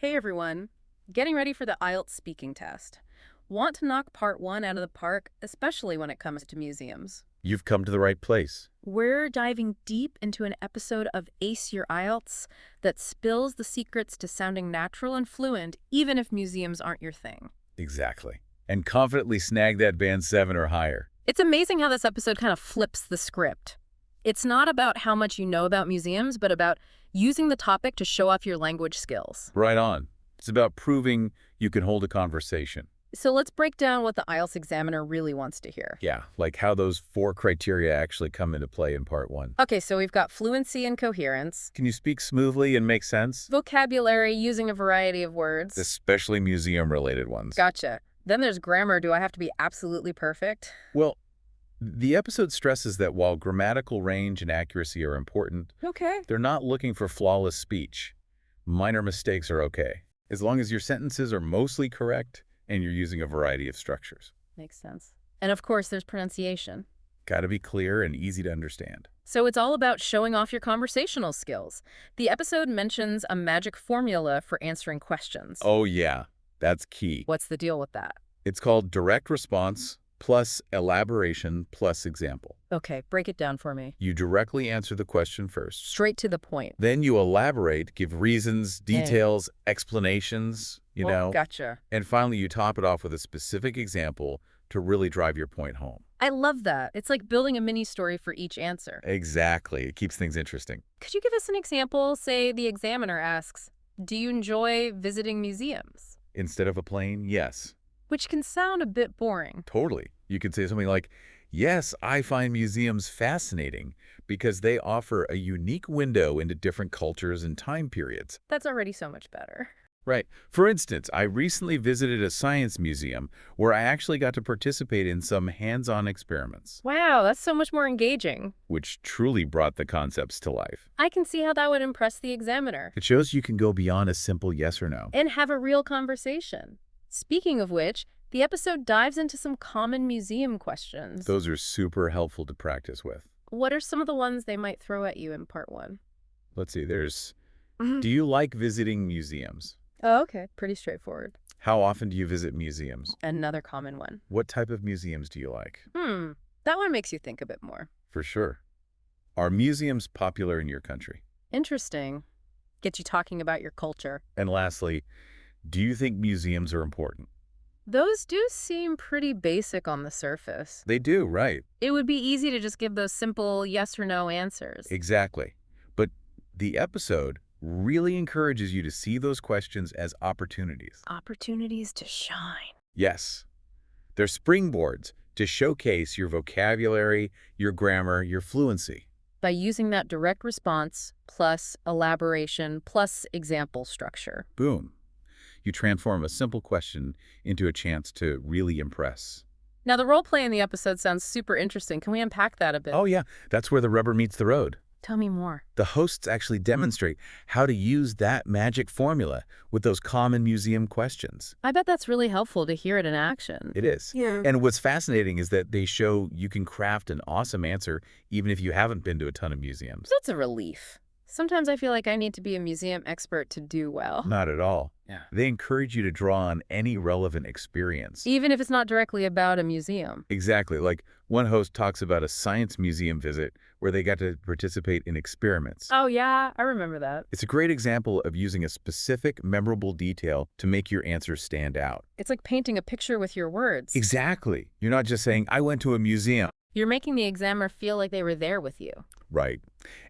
Hey everyone, getting ready for the IELTS speaking test. Want to knock part one out of the park, especially when it comes to museums. You've come to the right place. We're diving deep into an episode of Ace Your IELTS that spills the secrets to sounding natural and fluent, even if museums aren't your thing. Exactly. And confidently snag that band 7 or higher. It's amazing how this episode kind of flips the script. It's not about how much you know about museums, but about using the topic to show off your language skills. Right on. It's about proving you can hold a conversation. So let's break down what the IELTS examiner really wants to hear. Yeah, like how those 4 criteria actually come into play in part 1. Okay, so we've got fluency and coherence, Can you speak smoothly and make sense? vocabulary using a variety of words. Especially museum-related ones. Gotcha. Then there's grammar. Do I have to be absolutely perfect? Well, the episode stresses that while grammatical range and accuracy are important, Okay. they're not looking for flawless speech. Minor mistakes are okay, as long as your sentences are mostly correct and you're using a variety of structures. Makes sense. And of course, there's pronunciation. Got to be clear and easy to understand. So it's all about showing off your conversational skills. The episode mentions a magic formula for answering questions. Oh yeah, that's key. What's the deal with that? It's called direct response plus elaboration plus example. Okay, break it down for me. You directly answer the question first. Straight to the point. Then you elaborate, give reasons, details, explanations, Gotcha. And finally you top it off with a specific example to really drive your point home. I love that. It's like building a mini story for each answer. Exactly. It keeps things interesting. Could you give us an example? Say the examiner asks, do you enjoy visiting museums? Instead of a plane, yes. Which can sound a bit boring. Totally. You could say something like, yes, I find museums fascinating because they offer a unique window into different cultures and time periods. That's already so much better. Right. For instance, I recently visited a science museum where I actually got to participate in some hands-on experiments, Wow, that's so much more engaging. which truly brought the concepts to life. I can see how that would impress the examiner. It shows you can go beyond a simple yes or no. And have a real conversation. Speaking of which, the episode dives into some common museum questions. Those are super helpful to practice with. What are some of the ones they might throw at you in part one? Let's see, do you like visiting museums? Oh, okay. Pretty straightforward. How often do you visit museums? Another common one. What type of museums do you like? That one makes you think a bit more. For sure. Are museums popular in your country? Interesting. Get you talking about your culture. And lastly, do you think museums are important? Those do seem pretty basic on the surface. They do, right? It would be easy to just give those simple yes or no answers. Exactly. But the episode really encourages you to see those questions as opportunities. Opportunities to shine. Yes. They're springboards to showcase your vocabulary, your grammar, your fluency. By using that direct response, plus elaboration, plus example structure. Boom. You transform a simple question into a chance to really impress. Now, the role play in the episode sounds super interesting. Can we unpack that a bit? Oh yeah, that's where the rubber meets the road. Tell me more. The hosts actually demonstrate how to use that magic formula with those common museum questions. I bet that's really helpful to hear it in action. It is. Yeah. And what's fascinating is that they show you can craft an awesome answer even if you haven't been to a ton of museums. That's a relief. Sometimes I feel like I need to be a museum expert to do well. Not at all. Yeah. They encourage you to draw on any relevant experience. Even if it's not directly about a museum. Exactly. Like one host talks about a science museum visit where they got to participate in experiments. Oh, yeah, I remember that. It's a great example of using a specific, memorable detail to make your answer stand out. It's like painting a picture with your words. Exactly. You're not just saying, I went to a museum. You're making the examiner feel like they were there with you. Right.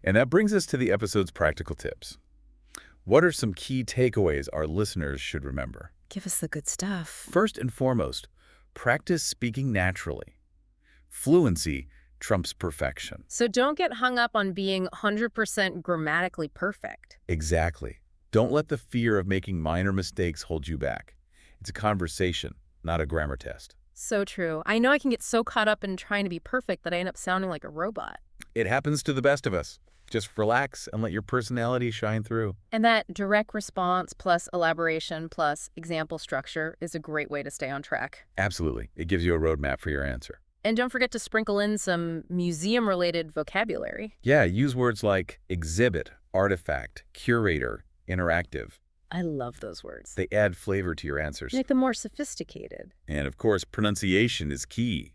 And that brings us to the episode's practical tips. What are some key takeaways our listeners should remember? Give us the good stuff. First and foremost, practice speaking naturally. Fluency trumps perfection. So don't get hung up on being 100% grammatically perfect. Exactly. Don't let the fear of making minor mistakes hold you back. It's a conversation, not a grammar test. So true. I know I can get so caught up in trying to be perfect that I end up sounding like a robot. It happens to the best of us. Just relax and let your personality shine through. And that direct response plus elaboration plus example structure is a great way to stay on track. Absolutely. It gives you a roadmap for your answer. And don't forget to sprinkle in some museum-related vocabulary. Yeah, use words like exhibit, artifact, curator, interactive. I love those words. They add flavor to your answers. Make them more sophisticated. And of course, pronunciation is key.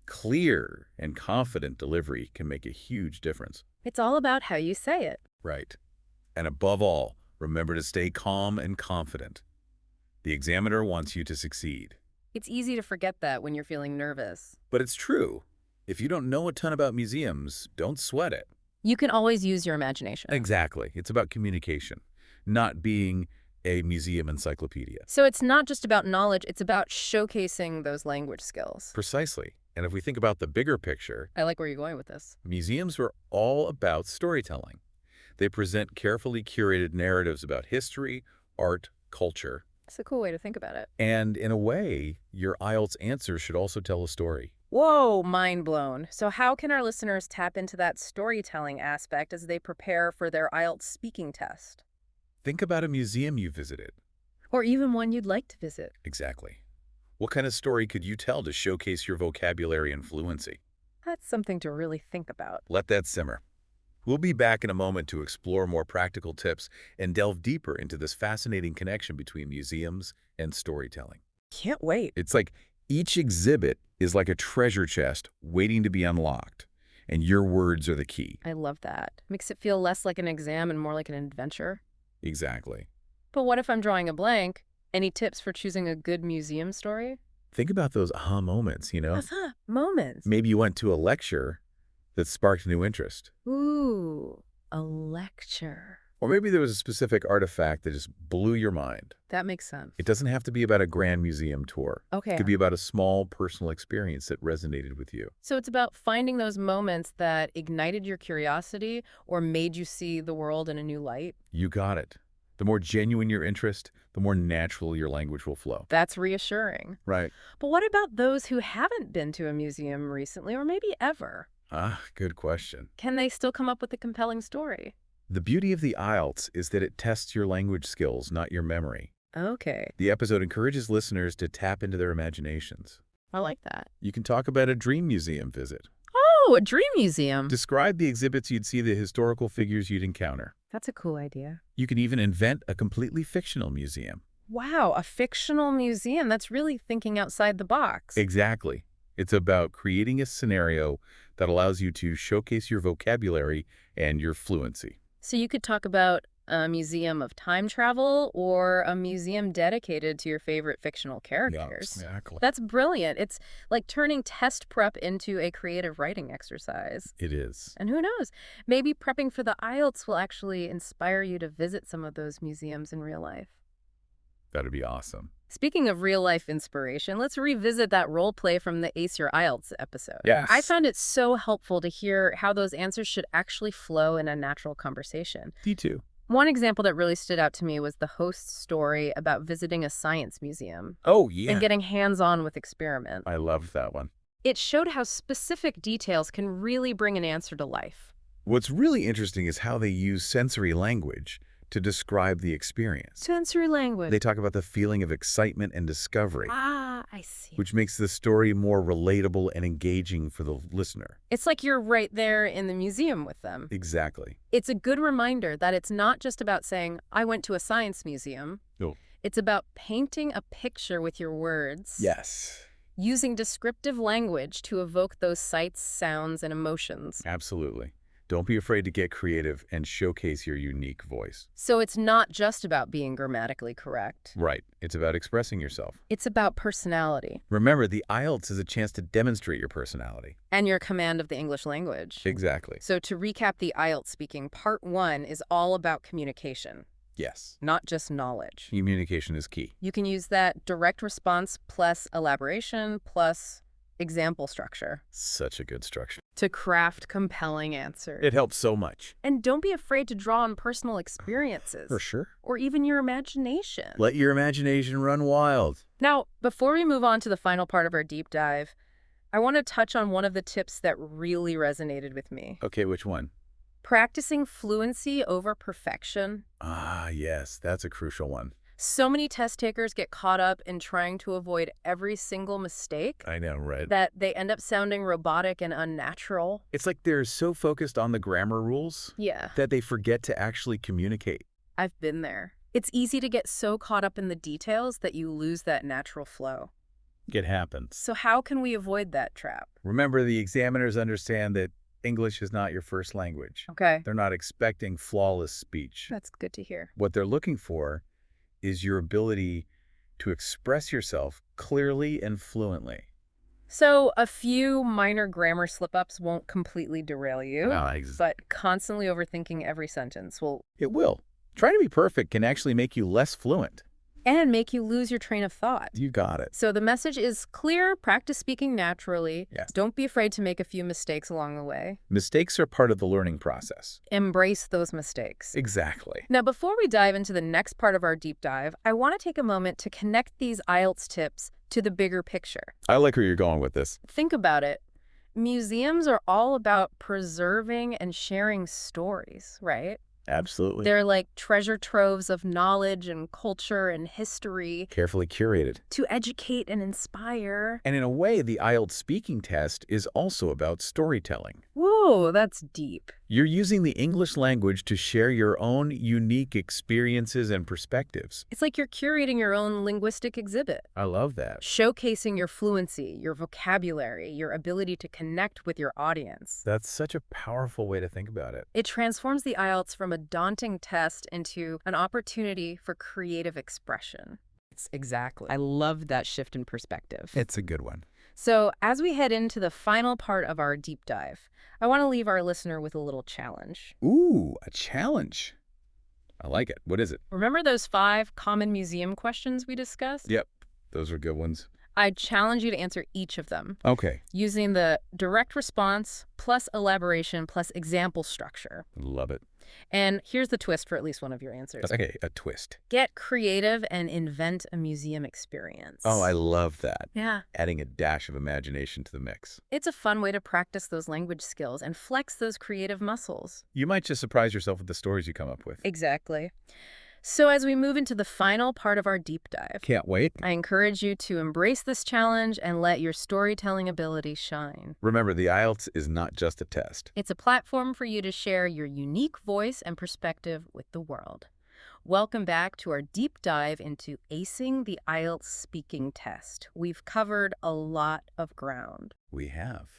Clear and confident delivery can make a huge difference. It's all about how you say it. Right. And above all, remember to stay calm and confident. The examiner wants you to succeed. It's easy to forget that when you're feeling nervous. But it's true. If you don't know a ton about museums, don't sweat it. You can always use your imagination. Exactly. It's about communication, not being a museum encyclopedia. So it's not just about knowledge, it's about showcasing those language skills. Precisely. And if we think about the bigger picture, I like where you're going with this. museums are all about storytelling. They present carefully curated narratives about history, art, culture, It's a cool way to think about it. and in a way, your IELTS answer should also tell a story. Whoa, mind blown. So how can our listeners tap into that storytelling aspect as they prepare for their IELTS speaking test? Think about a museum you visited. Or even one you'd like to visit. Exactly. What kind of story could you tell to showcase your vocabulary and fluency? That's something to really think about. Let that simmer. We'll be back in a moment to explore more practical tips and delve deeper into this fascinating connection between museums and storytelling. Can't wait. It's like each exhibit is like a treasure chest waiting to be unlocked, and your words are the key. I love that. Makes it feel less like an exam and more like an adventure. Exactly. But what if I'm drawing a blank? Any tips for choosing a good museum story? Think about those aha moments, Moments. Maybe you went to a lecture that sparked new interest. Ooh, a lecture. Or maybe there was a specific artifact that just blew your mind. That makes sense. It doesn't have to be about a grand museum tour. Okay. It could be about a small personal experience that resonated with you. So it's about finding those moments that ignited your curiosity or made you see the world in a new light. You got it. The more genuine your interest, the more natural your language will flow. That's reassuring. Right. But what about those who haven't been to a museum recently or maybe ever? Good question. Can they still come up with a compelling story? The beauty of the IELTS is that it tests your language skills, not your memory. Okay. The episode encourages listeners to tap into their imaginations. I like that. You can talk about a dream museum visit. Oh, a dream museum. Describe the exhibits you'd see, the historical figures you'd encounter. That's a cool idea. You can even invent a completely fictional museum. Wow, a fictional museum. That's really thinking outside the box. Exactly. It's about creating a scenario that allows you to showcase your vocabulary and your fluency. So you could talk about a museum of time travel or a museum dedicated to your favorite fictional characters. Yeah, exactly. That's brilliant. It's like turning test prep into a creative writing exercise. It is. And who knows, maybe prepping for the IELTS will actually inspire you to visit some of those museums in real life. That'd be awesome. Speaking of real-life inspiration, let's revisit that role play from the Ace Your IELTS episode. Yes. I found it so helpful to hear how those answers should actually flow in a natural conversation. Me too. One example that really stood out to me was the host's story about visiting a science museum Oh, yeah. and getting hands-on with experiments. I loved that one. It showed how specific details can really bring an answer to life. What's really interesting is how they use sensory language to describe the experience. Sensory language. They talk about the feeling of excitement and discovery, I see. which makes the story more relatable and engaging for the listener. It's like you're right there in the museum with them. Exactly. It's a good reminder that it's not just about saying, I went to a science museum. No. It's about painting a picture with your words. Yes. Using descriptive language to evoke those sights, sounds, and emotions. Absolutely. Don't be afraid to get creative and showcase your unique voice. So it's not just about being grammatically correct. Right. It's about expressing yourself. It's about personality. Remember, the IELTS is a chance to demonstrate your personality. And your command of the English language. Exactly. So to recap the IELTS speaking, part 1 is all about communication, Yes. not just knowledge. Communication is key. You can use that direct response plus elaboration plus example structure Such a good structure. to craft compelling answers. It helps so much. And don't be afraid to draw on personal experiences. For sure. Or even your imagination. Let your imagination run wild. Now, before we move on to the final part of our deep dive, I want to touch on one of the tips that really resonated with me. Okay, which one? Practicing fluency over perfection. Yes, that's a crucial one. So many test takers get caught up in trying to avoid every single mistake I know, right? that they end up sounding robotic and unnatural. It's like they're so focused on the grammar rules Yeah, that they forget to actually communicate. I've been there. It's easy to get so caught up in the details that you lose that natural flow. It happens. So how can we avoid that trap? Remember, the examiners understand that English is not your first language. Okay. They're not expecting flawless speech. That's good to hear. What they're looking for is your ability to express yourself clearly and fluently. So a few minor grammar slip-ups won't completely derail you, Ah, but constantly overthinking every sentence will It will. Trying to be perfect can actually make you less fluent. and make you lose your train of thought. You got it. So the message is clear, practice speaking naturally. Yes. Don't be afraid to make a few mistakes along the way. Mistakes are part of the learning process. Embrace those mistakes. Exactly. Now, before we dive into the next part of our deep dive, I want to take a moment to connect these IELTS tips to the bigger picture. I like where you're going with this. Think about it. Museums are all about preserving and sharing stories, right? Absolutely. They're like treasure troves of knowledge and culture and history Carefully curated. to educate and inspire. And in a way, the IELTS speaking test is also about storytelling. Whoa, that's deep. You're using the English language to share your own unique experiences and perspectives. It's like you're curating your own linguistic exhibit, I love that. showcasing your fluency, your vocabulary, your ability to connect with your audience. That's such a powerful way to think about it. It transforms the IELTS from a daunting test into an opportunity for creative expression. Exactly. I love that shift in perspective. It's a good one. So as we head into the final part of our deep dive, I want to leave our listener with a little challenge. Ooh, a challenge. I like it. What is it? Remember those 5 common museum questions we discussed? Yep, those are good ones. I challenge you to answer each of them Okay. using the direct response plus elaboration plus example structure. Love it. And here's the twist for at least one of your answers. Okay, a twist. Get creative and invent a museum experience. Oh, I love that. Yeah. Adding a dash of imagination to the mix. It's a fun way to practice those language skills and flex those creative muscles. You might just surprise yourself with the stories you come up with. Exactly. So as we move into the final part of our deep dive, Can't wait. I encourage you to embrace this challenge and let your storytelling ability shine. Remember, the IELTS is not just a test. It's a platform for you to share your unique voice and perspective with the world. Welcome back to our deep dive into acing the IELTS speaking test. We've covered a lot of ground. We have.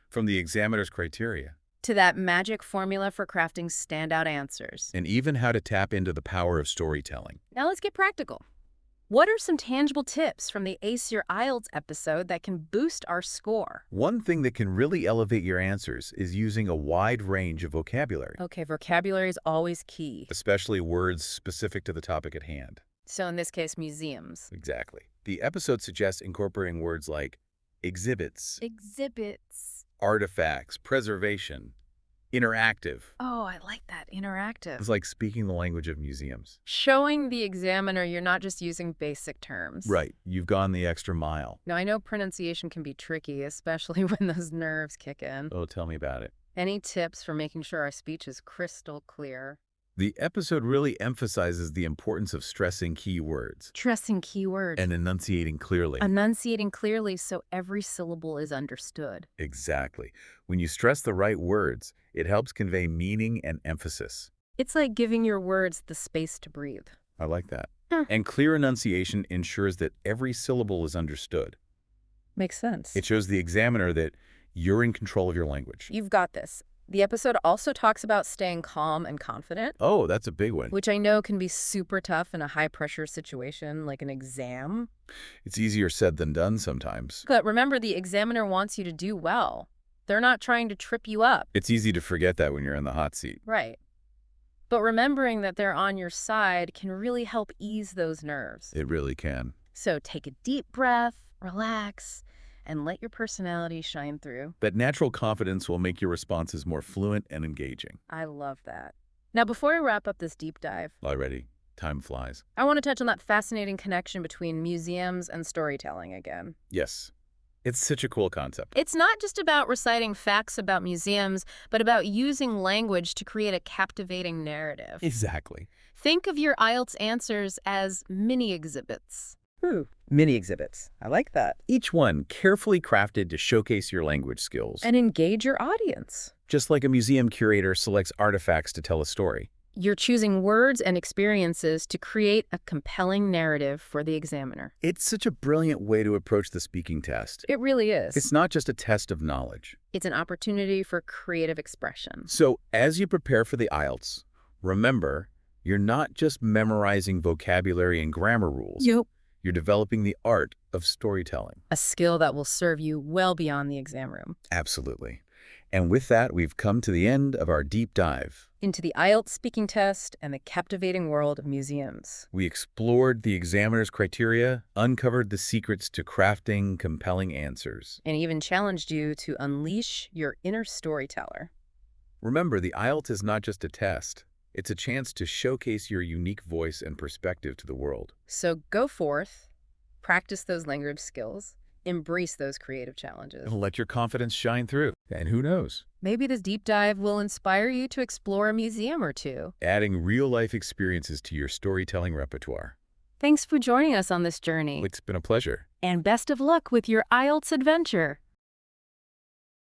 From the examiner's criteria, To that magic formula for crafting standout answers. and even how to tap into the power of storytelling. Now let's get practical. What are some tangible tips from the Ace Your IELTS episode that can boost our score? One thing that can really elevate your answers is using a wide range of vocabulary, Okay, vocabulary is always key. especially words specific to the topic at hand. So in this case, museums. Exactly. The episode suggests incorporating words like exhibits, Exhibits. artifacts, preservation, interactive. Oh, I like that. Interactive. It's like speaking the language of museums. Showing the examiner you're not just using basic terms. Right. You've gone the extra mile. Now, I know pronunciation can be tricky, especially when those nerves kick in. Oh, tell me about it. Any tips for making sure our speech is crystal clear? The episode really emphasizes the importance of stressing key words Stressing keywords. and enunciating clearly. Enunciating clearly so every syllable is understood. Exactly. When you stress the right words, it helps convey meaning and emphasis. It's like giving your words the space to breathe. I like that. Huh. And clear enunciation ensures that every syllable is understood. Makes sense. It shows the examiner that you're in control of your language. You've got this. The episode also talks about staying calm and confident, Oh, that's a big one. which I know can be super tough in a high-pressure situation like an exam. It's easier said than done sometimes. But remember, the examiner wants you to do well. They're not trying to trip you up. It's easy to forget that when you're in the hot seat. Right. But remembering that they're on your side can really help ease those nerves. It really can. So take a deep breath, relax, and let your personality shine through. That natural confidence will make your responses more fluent and engaging. I love that. Now, before I wrap up this deep dive, Already, time flies. I want to touch on that fascinating connection between museums and storytelling again. Yes, it's such a cool concept. It's not just about reciting facts about museums, but about using language to create a captivating narrative. Exactly. Think of your IELTS answers as mini exhibits. Ooh, mini exhibits. I like that. Each one carefully crafted to showcase your language skills. And engage your audience. Just like a museum curator selects artifacts to tell a story. You're choosing words and experiences to create a compelling narrative for the examiner. It's such a brilliant way to approach the speaking test. It really is. It's not just a test of knowledge. It's an opportunity for creative expression. So as you prepare for the IELTS, remember, you're not just memorizing vocabulary and grammar rules. Yep. You're developing the art of storytelling. A skill that will serve you well beyond the exam room. Absolutely. And with that, we've come to the end of our deep dive. Into the IELTS speaking test and the captivating world of museums. We explored the examiner's criteria, uncovered the secrets to crafting compelling answers. And even challenged you to unleash your inner storyteller. Remember, the IELTS is not just a test. It's a chance to showcase your unique voice and perspective to the world. So go forth, practice those language skills, embrace those creative challenges. And let your confidence shine through. And who knows? Maybe this deep dive will inspire you to explore a museum or two. Adding real-life experiences to your storytelling repertoire. Thanks for joining us on this journey. It's been a pleasure. And best of luck with your IELTS adventure.